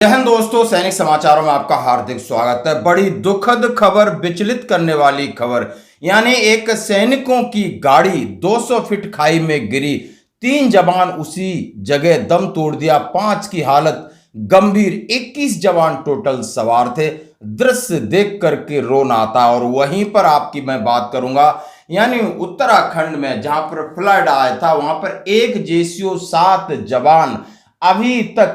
जय हिंद दोस्तों, सैनिक समाचारों में आपका हार्दिक स्वागत है। बड़ी दुखद खबर, विचलित करने वाली खबर, यानी एक सैनिकों की गाड़ी 200 फीट खाई में गिरी, 3 जवान उसी जगह दम तोड़ दिया, 5 की हालत गंभीर, 21 जवान टोटल सवार थे। दृश्य देख करके रोना आता। और वहीं पर आपकी मैं बात करूंगा, यानी उत्तराखंड में जहां पर फ्लड आया था, वहां पर एक जेसीओ 7 जवान अभी तक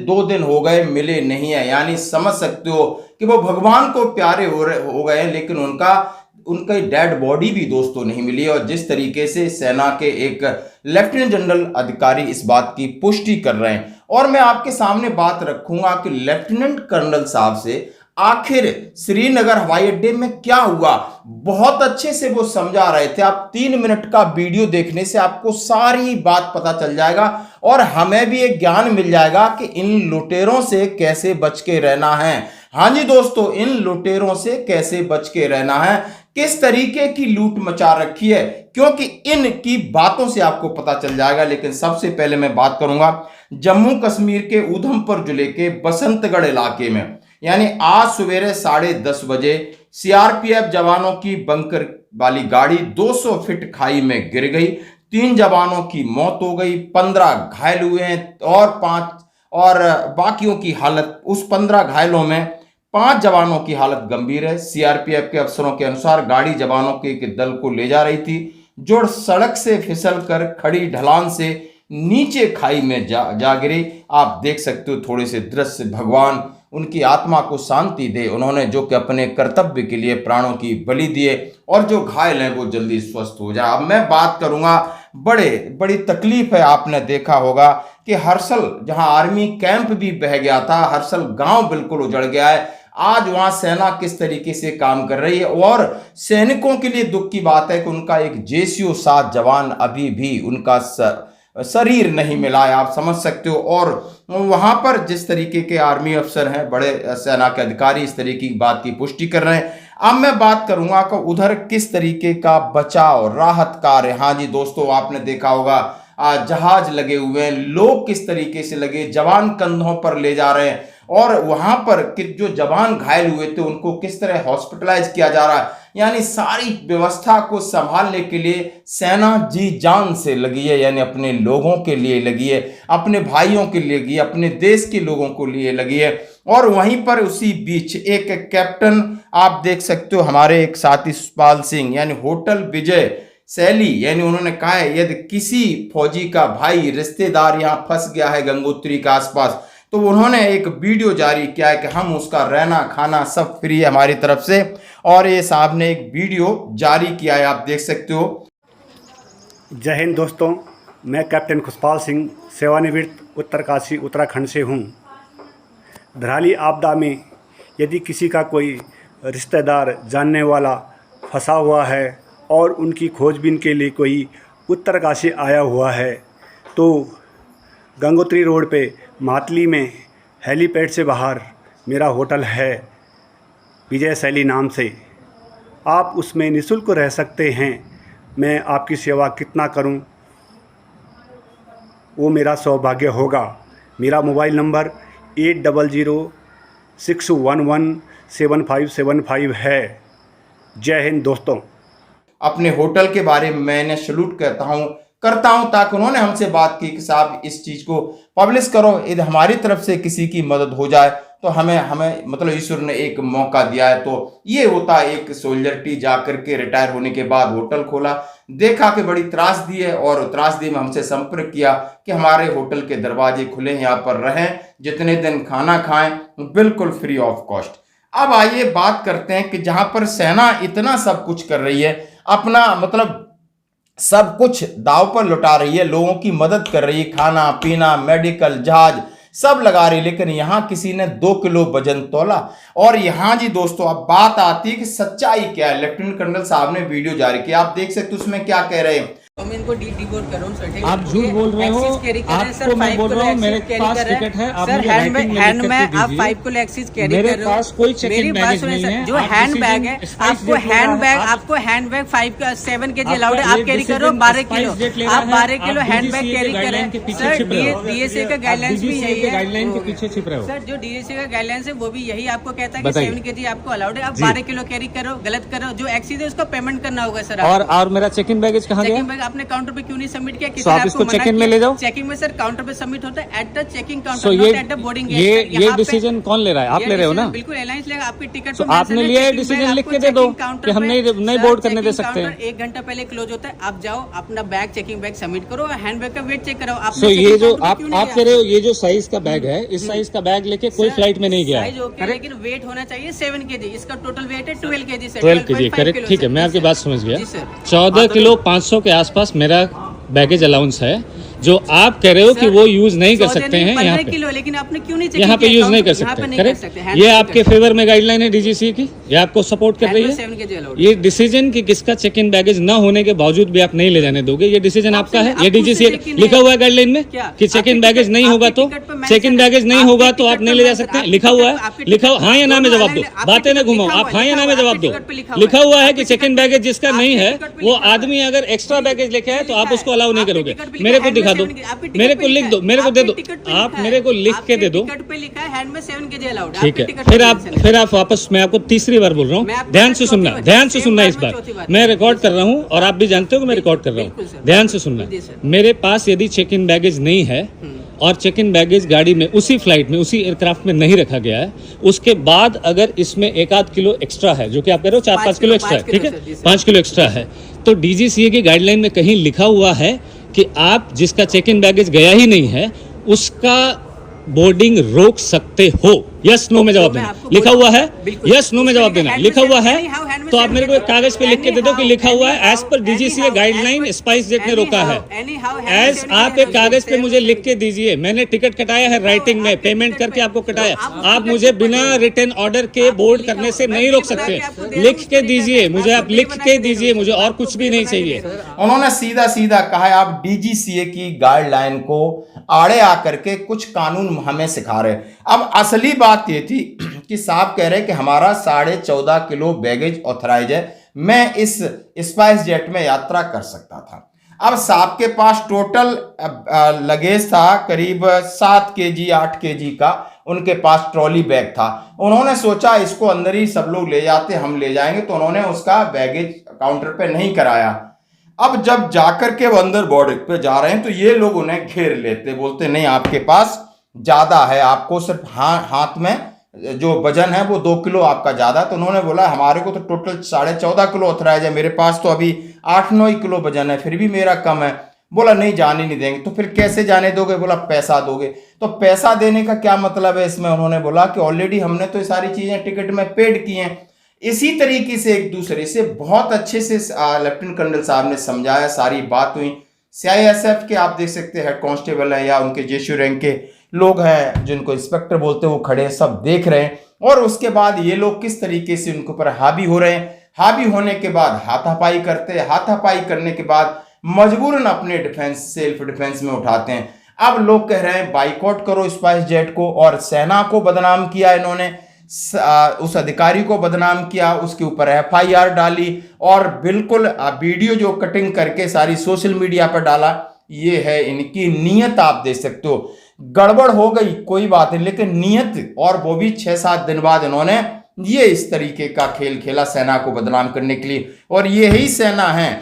2 दिन हो गए मिले नहीं है। यानी समझ सकते हो कि वो भगवान को प्यारे हो गए हैं, लेकिन उनका डेड बॉडी भी दोस्तों नहीं मिली। और जिस तरीके से सेना के एक लेफ्टिनेंट जनरल अधिकारी इस बात की पुष्टि कर रहे हैं, और मैं आपके सामने बात रखूंगा कि लेफ्टिनेंट कर्नल साहब से आखिर श्रीनगर हवाई अड्डे में क्या हुआ, बहुत अच्छे से वो समझा रहे थे। आप 3 मिनट का वीडियो देखने से आपको सारी बात पता चल जाएगा और हमें भी एक ज्ञान मिल जाएगा कि इन लुटेरों से कैसे बच के रहना है। हाँ जी दोस्तों, इन लुटेरों से कैसे बच के रहना है, किस तरीके की लूट मचा रखी है, क्योंकि इनकी बातों से आपको पता चल जाएगा। लेकिन सबसे पहले मैं बात करूंगा जम्मू कश्मीर के उधमपुर जिले के बसंतगढ़ इलाके में। यानी आज सवेरे 10:30 बजे सीआरपीएफ जवानों की बंकर वाली गाड़ी 200 फीट खाई में गिर गई, 3 जवानों की मौत हो गई, 15 घायल हुए हैं और बाकियों की हालत, उस 15 घायलों में 5 जवानों की हालत गंभीर है। सीआरपीएफ के अफसरों के अनुसार गाड़ी जवानों के एक दल को ले जा रही थी, जो सड़क से फिसल कर खड़ी ढलान से नीचे खाई में जा गिरी। आप देख सकते हो थोड़े से दृश्य, भगवान उनकी आत्मा को शांति दे। उन्होंने जो कि अपने कर्तव्य के लिए प्राणों की बलि दिए, और जो घायल हैं वो जल्दी स्वस्थ हो जाए। अब मैं बात करूंगा, बड़ी तकलीफ है। आपने देखा होगा कि हर्षल, जहां आर्मी कैंप भी बह गया था, हर्षल गांव बिल्कुल उजड़ गया है। आज वहां सेना किस तरीके से काम कर रही है, और सैनिकों के लिए दुख की बात है कि उनका एक जेसीओ 7 जवान अभी भी उनका शरीर नहीं मिला है। आप समझ सकते हो। और वहां पर जिस तरीके के आर्मी अफसर हैं, बड़े सेना के अधिकारी, इस तरीके की बात की पुष्टि कर रहे हैं। अब मैं बात करूंगा कि उधर किस तरीके का बचाव राहत कार्य। हाँ जी दोस्तों, आपने देखा होगा जहाज लगे हुए हैं, लोग किस तरीके से लगे, जवान कंधों पर ले जा रहे हैं, और वहां पर जो जवान घायल हुए थे उनको किस तरह हॉस्पिटलाइज किया जा रहा है। यानी सारी व्यवस्था को संभालने के लिए सेना जी जान से लगी है, यानी अपने लोगों के लिए लगी है, अपने भाइयों के लिए लगी है, अपने देश के लोगों को लिए लगी है। और वहीं पर उसी बीच एक कैप्टन आप देख सकते हो, हमारे एक साथी सुखपाल सिंह, यानी होटल विजय शैली, यानी उन्होंने कहा है यदि किसी फौजी का भाई रिश्तेदार यहाँ फंस गया है गंगोत्री के आसपास, तो उन्होंने एक वीडियो जारी किया है कि हम उसका रहना खाना सब फ्री है हमारी तरफ से। और ये साहब ने एक वीडियो जारी किया है, आप देख सकते हो। जय हिंद दोस्तों, मैं कैप्टन खुशपाल सिंह, सेवानिवृत्त उत्तरकाशी उत्तराखंड से हूँ। धराली आपदा में यदि किसी का कोई रिश्तेदार जानने वाला फंसा हुआ है और उनकी खोजबीन के लिए कोई उत्तरकाशी आया हुआ है, तो गंगोत्री रोड पे मातली में हेलीपैड से बाहर मेरा होटल है, विजय शैली नाम से। आप उसमें निःशुल्क रह सकते हैं। मैं आपकी सेवा कितना करूं, वो मेरा सौभाग्य होगा। मेरा मोबाइल नंबर 8006117575 है। जय हिंद दोस्तों। अपने होटल के बारे में मैंने सैल्यूट करता हूं, ताकि उन्होंने हमसे बात की कि साहब इस चीज को पब्लिश करो, यदि हमारी तरफ से किसी की मदद हो जाए तो हमें मतलब ईश्वर ने एक मौका दिया है। तो ये होता है एक सोल्जरिटी। जाकर के रिटायर होने के बाद होटल खोला, देखा कि बड़ी त्रासदी है, और त्रासदी में हमसे संपर्क किया कि हमारे होटल के दरवाजे खुले हैं, यहाँ पर रहें, जितने दिन खाना खाएं, बिल्कुल फ्री ऑफ कॉस्ट। अब आइए बात करते हैं कि जहां पर सेना इतना सब कुछ कर रही है, अपना मतलब सब कुछ दांव पर लुटा रही है, लोगों की मदद कर रही है, खाना पीना, मेडिकल, जहाज सब लगा रही, लेकिन यहां किसी ने 2 किलो वजन तोला। और यहां जी दोस्तों, अब बात आती है कि सच्चाई क्या है। लेफ्टिनेंट कर्नल साहब ने वीडियो जारी किया, आप देख सकते हो उसमें क्या कह रहे हैं। मैं इनको डिबोर्ड कर रहा हूं सर। आप झूठ बोल रहे हो। आपको मैं बोल रहा हूँ मेरे पास टिकट है, आप मुझे राइटिंग में लिख के आप दीजिए। 5 किलो एक्सीज कैरी मेरे कर रहे हो। पास कोई चेक इन मेरी बात बैगेज सुनिए नहीं है। सर, जो आप हैंड बैग है, decision spice आपको jet ले रहा हैंड है, बैग आप- आपको हैंड बैग 7 kg आपका अलाउड है। आप ये कैरी कर रहे हो decision 12 किलो। spice jet ले रहा आप है, 12 किलो आप हैंड बैग DGCA कैरी के कर रहे guideline के हैं पीछे सर। छिप रहे हो। डीएसए का गाइडलाइंस भी DGCA यही के है। गाइडलाइन के पीछे छिप रहे हो। सर जो डीएसए का गाइडलाइंस है वो भी यही आपको कहता है कि बताइए। 7 kg आपको अलाउड है। आप जी। 12 किलो कैरी करो, गलत करो। जो एक्सीज है उसका पेमेंट करना होगा सर आपको। और मेरा चेक इन बैगेज कहाँ गया? चेकिंग बैग आपने काउंटर पे क्यों नहीं सबमिट किया? So आप इसको check-in में ले जाओ। चेकिंग में सर काउंटर पे सबमिट होता है at the checking So counter, ये not at the boarding gate. ये डिसीजन कौन ले रहा है? आप ले रहे हो ना? बिल्कुल एलायंस लेगा। आपकी टिकट So आपने लिया है डिसीजन, लिख के दे दो कि हम नहीं बोर्ड करने दे सकते हैं। 1 घंटा पहले क्लोज होता है। आप जाओ अपना बैग चेकिंग बैग सबमिट करो, हैंड बैग का वेट चेक कराओ। आप So ये जो आप कह रहे हो, ये जो साइज का बैग है, इस साइज का बैग लेके कोई फ्लाइट में नहीं गया साइज ओके, है। लेकिन वेट होना चाहिए 7 kg। इसका टोटल वेट है 12 kg sir. 12 kg, 12.5 correct, kilo ठीक है, सर। मैं आपकी बात समझ गया। जी सर। 14 किलो 500 के आसपास मेरा बैगेज अलाउंस है, जो आप कह रहे हो कि वो यूज नहीं कर सकते हैं यहाँ पे। किलो, लेकिन आपने क्यों नहीं यहाँ पे यूज नहीं कर सकते, करेक्ट। ये आपके फेवर में गाइडलाइन है डीजीसीए की, ये आपको सपोर्ट कर रही है। ये डिसीजन कि किसका चेक इन बैगेज ना होने के बावजूद भी आप नहीं ले जाने दोगे, ये डिसीजन आपका है। ये डीजीसीए लिखा हुआ है गाइडलाइन में कि चेक इन बैगेज नहीं होगा तो चेक इन बैगेज नहीं होगा तो आप नहीं ले जा सकते। लिखा हुआ है, लिखा हुआ, हाँ या ना में जवाब दो, बातें ना घुमाओ, आप हाँ या ना में जवाब दो। लिखा हुआ है कि चेक इन बैगेज जिसका नहीं है वो आदमी अगर एक्स्ट्रा बैगेज लेके आए तो आप उसको अलाउ नहीं करोगे। मेरे को दिखा दो, मेरे को लिख दो, मेरे को दे दो, आप मेरे को लिख के दे दो। टिकट पे लिखा है हैंड में 7 kg अलाउड। ठीक है, फिर आप वापस, मैं आपको तीसरी बार बोल रहा हूँ, ध्यान से सुनना, ध्यान से सुनना। इस बार मैं रिकॉर्ड कर रहा हूँ और आप भी जानते हो कि मैं रिकॉर्ड कर रहा हूँ, ध्यान से सुनना। मेरे पास यदि चेक इन बैगेज नहीं है और चेक इन बैगेज गाड़ी में उसी फ्लाइट में उसी एयरक्राफ्ट में नहीं रखा गया है, उसके बाद अगर इसमें 1-8 किलो एक्स्ट्रा है, जो कि आप कह रहे हो 4-5 किलो एक्स्ट्रा है, ठीक है, 5 किलो एक्स्ट्रा है, तो डीजीसीए की गाइडलाइन में कहीं लिखा हुआ है कि आप जिसका चेक इन बैगेज गया ही नहीं है उसका बोर्डिंग रोक सकते हो। यस नो में जवाब देना, लिखा हुआ है। यस नो में जवाब देना, लिखा हुआ है। तो आप मेरे को एक कागज पे लिख के दे दो कि लिखा हुआ है as per DGCA guideline spice jet ने रोका है। एज आप एक कागज पे मुझे लिख के दीजिए, मैंने टिकट कटाया है राइटिंग में, पेमेंट करके आपको कटाया। आप मुझे बिना रिटर्न ऑर्डर के बोर्ड करने से नहीं रोक सकते। लिख के दीजिए मुझे, आप लिख के दीजिए मुझे, और कुछ भी नहीं चाहिए। उन्होंने सीधा सीधा कहा है आप डीजीसीए की गाइडलाइन को आड़े आकर के कुछ कानून हमें सिखा रहे। अब असली बात ये थी कि साहब कह रहे कि हमारा 14.5 किलो बैगेज ऑथराइज है, मैं इस स्पाइस जेट में यात्रा कर सकता था। अब साहब के पास टोटल लगेज था करीब 7 kg 8 kg का, उनके पास ट्रॉली बैग था। उन्होंने सोचा इसको अंदर ही सब लोग ले जाते, हम ले जाएंगे, तो उन्होंने उसका बैगेज काउंटर पे नहीं कराया। अब जब जाकर के वो अंदर बॉर्डर पे जा रहे हैं तो ये लोग उन्हें घेर लेते, बोलते नहीं आपके पास ज्यादा है, आपको सिर्फ हाथ में जो वजन है वो 2 किलो आपका ज्यादा है। तो उन्होंने बोला हमारे को तो टोटल 14.5 किलो ऑथराइज है, मेरे पास तो अभी 8-9 किलो वजन है, फिर भी मेरा कम है। बोला नहीं जाने नहीं देंगे। तो फिर कैसे जाने दोगे? बोला पैसा दोगे। तो पैसा देने का क्या मतलब है इसमें? उन्होंने बोला कि ऑलरेडी हमने तो ये सारी चीजें टिकट में पेड की हैं। इसी तरीके से एक दूसरे से बहुत अच्छे से लेफ्टिनेंट कर्नल साहब ने समझाया, सारी बात हुई। सीआईएसएफ के आप देख सकते हैं हेड कांस्टेबल है या उनके जेशू रैंक के लोग हैं जिनको इंस्पेक्टर बोलते हैं, वो खड़े सब देख रहे हैं। और उसके बाद ये लोग किस तरीके से उनके ऊपर हावी हो रहे हैं। हावी होने के बाद हाथापाई करते हैं, हाथापाई करने के बाद मजबूरन अपने डिफेंस सेल्फ डिफेंस में उठाते हैं। अब लोग कह रहे हैं बाइकआउट करो स्पाइस जेट को, और सेना को बदनाम किया इन्होंने, उस अधिकारी को बदनाम किया, उसके ऊपर एफआईआर डाली और बिल्कुल वीडियो जो कटिंग करके सारी सोशल मीडिया पर डाला। ये है इनकी नीयत, आप देख सकते हो। गड़बड़ हो गई कोई बात नहीं, लेकिन नीयत, और वो भी 6-7 दिन बाद इन्होंने ये इस तरीके का खेल खेला सेना को बदनाम करने के लिए। और यही सेना है,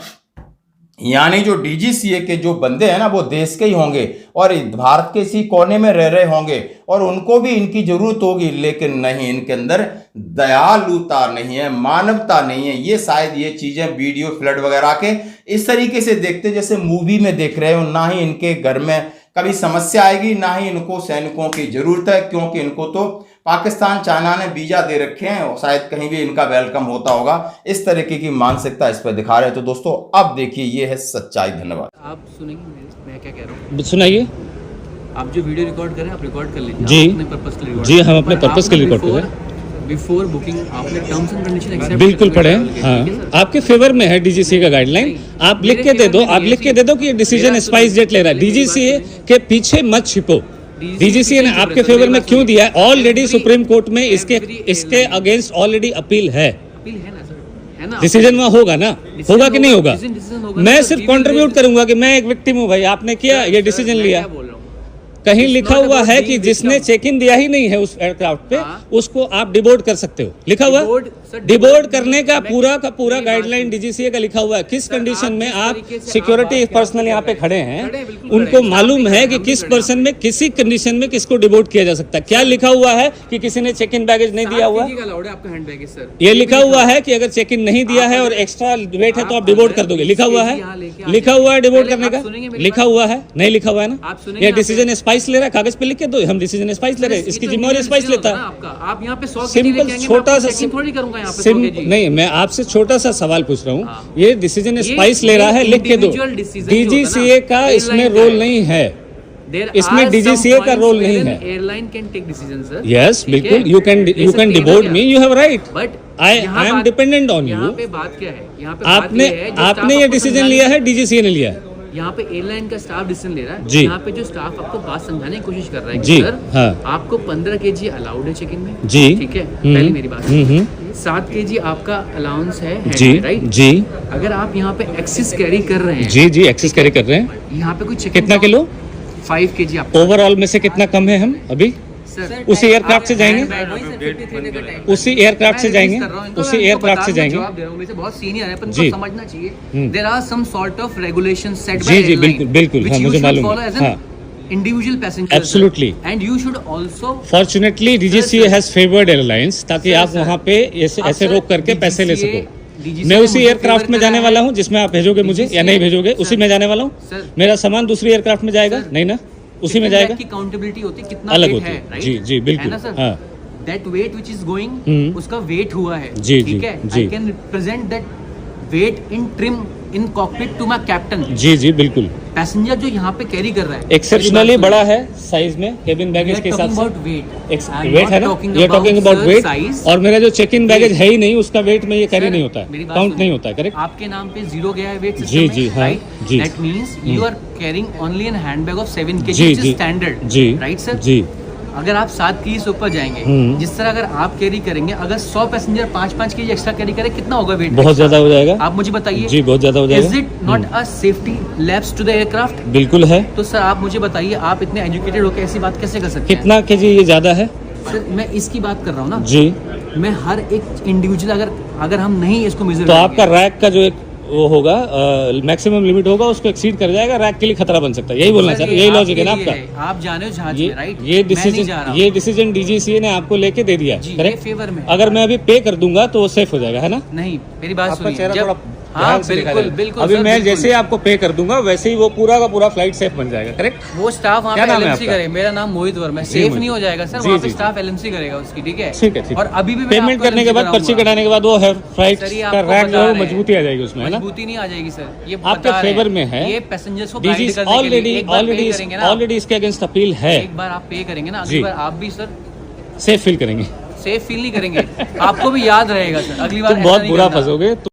यानी जो डीजीसीए के जो बंदे हैं ना वो देश के ही होंगे और भारत के इसी कोने में रह रहे होंगे और उनको भी इनकी जरूरत होगी, लेकिन नहीं, इनके अंदर दयालुता नहीं है, मानवता नहीं है। ये शायद ये चीजें वीडियो फ्लड वगैरह के इस तरीके से देखते जैसे मूवी में देख रहे हो। ना ही इनके घर में कभी समस्या आएगी, ना ही इनको सैनिकों की जरूरत है, क्योंकि इनको तो पाकिस्तान चाइना ने वीजा दे रखे हैं और शायद कहीं भी इनका वेलकम होता होगा। इस तरीके की मानसिकता इस पर दिखा रहे हैं। तो दोस्तों अब देखिए ये है सच्चाई। धन्यवाद। आप सुनेंगे मैं क्या कह रहा हूँ? सुनाइए। आप जो वीडियो रिकॉर्ड कर रहे हैं आप रिकॉर्ड कर लीजिए जी, अपने पर्पस के लिए। जी हम अपने पर्पस के लिए रिकॉर्ड कर रहे हैं। बिफोर बुकिंग आपने टर्म्स एंड कंडीशन एक्सेप्ट बिल्कुल पढ़े हैं, हाँ आपके फेवर में है डीजीसीए का गाइडलाइन। आप लिख के दे दो, आप लिख के दे दो कि ये डिसीजन स्पाइस जेट ले रहा है। डीजीसीए के पीछे मत छिपो। डीजीसीए ने आपके फेवर में क्यों दिया है? ऑलरेडी सुप्रीम कोर्ट में इसके अगेंस्ट ऑलरेडी अपील है। डिसीजन वहाँ होगा ना, होगा कि नहीं होगा? मैं सिर्फ कंट्रीब्यूट करूंगा कि मैं एक विक्टिम हूँ भाई, आपने किया ये डिसीजन लिया। कहीं लिखा हुआ है कि जिसने चेक इन दिया ही नहीं है उस एयरक्राफ्ट पे, उसको आप डिबोर्ड कर सकते हो, लिखा हुआ है। डिबोर्ड करने का पूरा गाइडलाइन डीजीसीए का लिखा हुआ है। किस कंडीशन में आप सिक्योरिटी पर्सनल यहाँ पे खड़े हैं, उनको मालूम है कि किस पर्सन में किसी कंडीशन में किसको डिबोर्ड किया जा सकता है। क्या लिखा हुआ है कि किसी ने चेक इन बैगेज नहीं दिया हुआ, ये लिखा हुआ है कि अगर चेक इन नहीं दिया है और एक्स्ट्रा वेट है तो आप डिबोर्ड कर दोगे, लिखा हुआ है। लिखा हुआ है डिबोर्ड करने का, लिखा हुआ है, नहीं लिखा हुआ है ना? ये डिसीजन स्पाइस ले रहा है, कागज पे लिख के दो, हम डिसीजन स्पाइस ले रहे हैं, इसकी जिम्मेवारी स्पाइस लेता है। आप यहाँ पे 100 सिंपल छोटा सा थोड़ी करूंगा यहाँ पे नहीं, मैं आपसे छोटा सा सवाल पूछ रहा हूँ। ये डिसीजन स्पाइस ले रहा है, लिख के दो। डीजीसीए का इसमें रोल नहीं है, इसमें डीजीसीए का रोल नहीं है। Airline can take decision sir. Yes बिल्कुल, you can deboard me, you have right, but I am dependent on you. यहाँ पे बात क्या है? यहाँ पे आपने ये डिसीजन लिया है, डीजीसीए ने लिया है। यहाँ पे एयरलाइन का स्टाफ डिसीजन ले रहा है। जी। यहाँ पे जो स्टाफ आपको बात समझाने की कोशिश कर रहा है कि जी, सर हाँ। आपको 15 kg अलाउड है चेक इन में, जी ठीक है, पहली मेरी बात। 7 kg आपका अलाउंस है जी, राइट जी। अगर आप यहाँ पे एक्सेस कैरी कर रहे हैं, जी जी एक्सेस कैरी कर रहे हैं, यहाँ पे कोई चेक कितना किलो 5 kg आपका ओवरऑल में से कितना कम है? हम अभी उसी एयरक्राफ्ट से जाएंगे, उसी एयरक्राफ्ट से जाएंगे, उसी एयरक्राफ्ट से जाएंगे। बहुत सीनियर है, पर जी। समझना चाहिए there are some sort of regulation set जी जी बिल्कुल बिल्कुल, हाँ मुझे मालूम है, हाँ individual passenger absolutely, and you should also fortunately DGCA has favoured airlines, ताकि आप वहाँ पे ऐसे रोक करके पैसे ले सको। मैं उसी एयरक्राफ्ट में जाने वाला हूँ जिसमें आप भेजोगे मुझे, या नहीं भेजोगे? उसी में जाने वाला हूँ। मेरा सामान दूसरी एयरक्राफ्ट में जाएगा नहीं ना? उसी में जाएगा। की काउंटेबिलिटी होती है, कितना अलग वेट होती है, है। राइट? जी जी बिल्कुल, हाँ that weight which is going, उसका वेट हुआ है, जी, ठीक है। जी। I can represent that weight in trim in cockpit to my captain. जी जी बिल्कुल। पैसेंजर जो यहाँ पे कैरी कर रहा है एक्सेप्शनली बड़ा है साइज में, केबिन बैगेज के हिसाब से वेट है ना, ये टॉकिंग अबाउट वेट। और मेरा जो चेक इन बैगेज है ही नहीं, उसका वेट में ये कैरी नहीं होता है, काउंट नहीं होता है, करेक्ट? आपके नाम पे 0 गया है वेट जी जी हाँ जी। That means you are carrying only an handbag of 7 kg, जी व्हिच जी इज स्टैंडर्ड, जी राइट सर? जी। अगर आप 7 kg से ऊपर जाएंगे, जिस तरह अगर आप कैरी करेंगे, अगर 100 पैसेंजर 5-5 kg एक्स्ट्रा कैरी करे, कितना होगा वेट? बहुत ज्यादा हो जाएगा। आप मुझे बताइए, जी बहुत ज्यादा हो जाएगा। Is it not a safety lapse to the aircraft? बिल्कुल है। तो सर आप मुझे बताइए, आप इतने एजुकेटेड होकर ऐसी बात कैसे कर सकते हैं? कितना केजी ये ज्यादा है? सर मैं इसकी बात कर रहा हूँ ना जी। मैं हर एक इंडिविजुअल अगर हम नहीं इसको मेजर तो आपका रैक का जो एक वो होगा मैक्सिमम लिमिट होगा, उसको एक्सीड कर जाएगा, रैक के लिए खतरा बन सकता है। यही बोलना चाह रहे, यही लॉजिक है ना आपका? आप जाने हो जहाज में, राइट? ये डिसीजन डीजीसीए ने आपको लेके दे दिया, करेक्ट? फेवर में अगर मैं अभी पे कर दूंगा तो वो सेफ हो जाएगा, है ना? नहीं, मेरी बात आपका सुनिए, चेहरा जब थोड़ा हाँ ध्यान से दिखा बिल्कुल रहा है। बिल्कुल अभी सर, मैं बिल्कुल। जैसे ही आपको पे कर दूंगा वैसे ही वो पूरा का पूरा फ्लाइट सेफ बन जाएगा, करेक्ट? वो स्टाफ वहाँ क्या पे नाम है एलएमसी आपका? करे, मेरा नाम मोहित वर्मा। जी, सेफ मोहित। नहीं हो जाएगा सर, जी, वहाँ पे जी, स्टाफ एलएमसी करेगा उसकी, ठीक है? ठीक है, ठीक। और अभी भी मैं पेमेंट आपको करने के LMC बाद, पर्ची कराऊंगा। कटाने के बाद वो है फ्लाइट सर, ये का आपको रैक जो बता है वो रहे हैं। मजबूती आ जाएगी उसमें, है ना? मजबूती नहीं आ जाएगी सर, ये आपके बता रहे फेवर हैं। में है। ये पैसेंजर्स को गाइड करने के लिए ऑलरेडी इसके अगेंस्ट अपील है। एक बार आप पे करेंगे ना, जी। अगली बार आप भी सर सेफ फील करेंगे। सेफ फील नहीं करेंगे, आपको भी याद रहेगा सर, अगली बार तुम ऐसा बहुत नहीं बुरा करना। फंसोगे।